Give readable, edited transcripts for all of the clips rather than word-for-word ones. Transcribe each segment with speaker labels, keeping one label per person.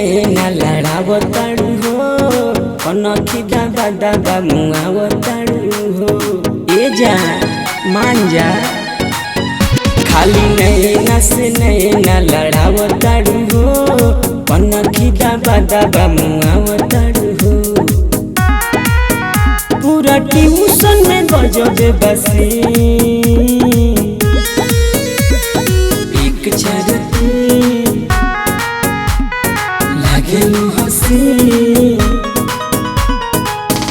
Speaker 1: नैना लड़ावताड़ू हो कनखी दाबा दाबा मुआवताड़ू हो। ए जा मान जा खाली नैना से नैना लड़ावताड़ू हो कनखी दाबा दाबा मुआवताड़ू हो। पूरा ट्यूशन में गजबे बसी एक चरती लागेलू हसी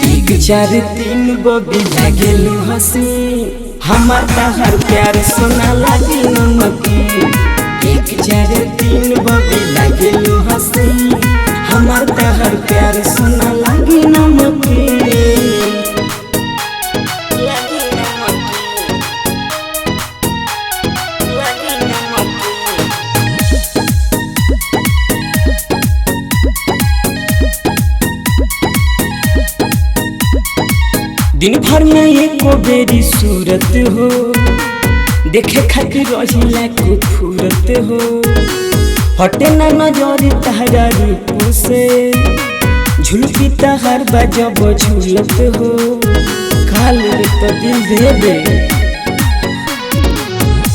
Speaker 1: एक चार तीन बबी लागेलू हसी हमार तहर प्यार सोना लागे नमकी। एक चार तीन बबी लागेलू हसी हमार तहर प्यार सोना लागे नमकी। दिन भर में एको बेरी सूरत हो देखे खातिर रहिला खूबसूरत हो। हटे ना नजर तहरा रूप से झुलकी तहर बजब झूलत हो। काल तो दिल दे दे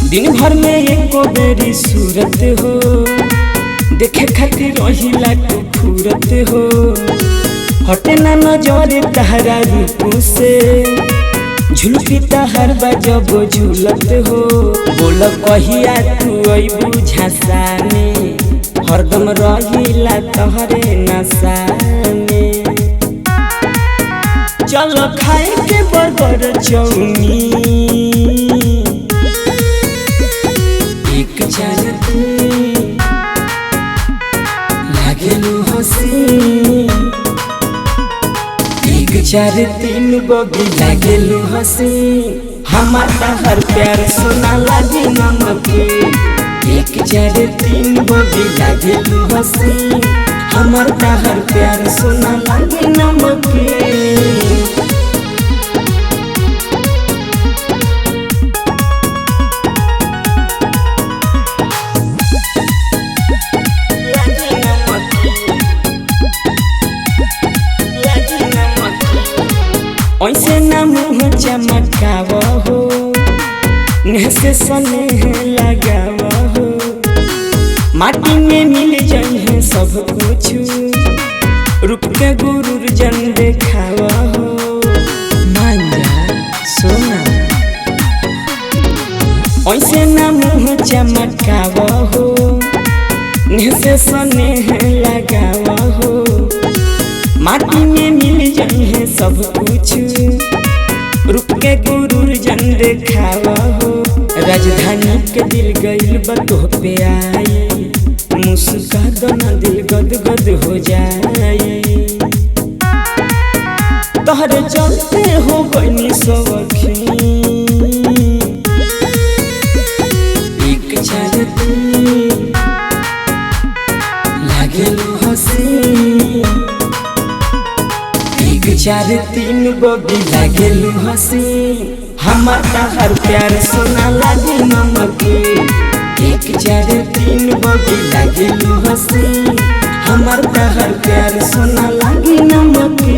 Speaker 1: दिन भर में एको बेरी सूरत हो देखे खातिर रहिला खूबसूरत हो। हटे ना नजर तहरा रूप से झुलकी तहर बजब झूलत हो। बोल कहिया तू अइबू झांसा में हरदम रहिला तहरे नशा में। चलो खाए के बर्गर चौनी एक चार लागेलू हसी चार तीन बबी लागेलू हसी हमार तहर प्यार सोना लागे नमकी। एक चार तीन बबी लागेलू हसी हमार तहर प्यार सोना लागे नमकी। ऐसे ना मुँह चमकाव हो नेह से स्नेह लगाव हो। माटी में मिल जाए सब कुछ रुक के गुरूर जन देखाव हो। मान जा सोना ऐसे ना मुँह चमकाव हो नेह से स्नेह लगाव हो। माटी में मिल जाए सब कुछ रुक के गुरूर जन देखाव हो। राजधानी के दिल गइल बतो पे आई मुस्का दो ना दिल गद गद हो जाए। तोहरे चलते हो गइनी सवखी एक चार लागेलू हसी चार तीन बबी लागेलू हसी हमार तहर प्यार सोना लागे नमकी। एक चार तीन बबी लागेलू हसी हमार तहर प्यार सोना लागे नमकी।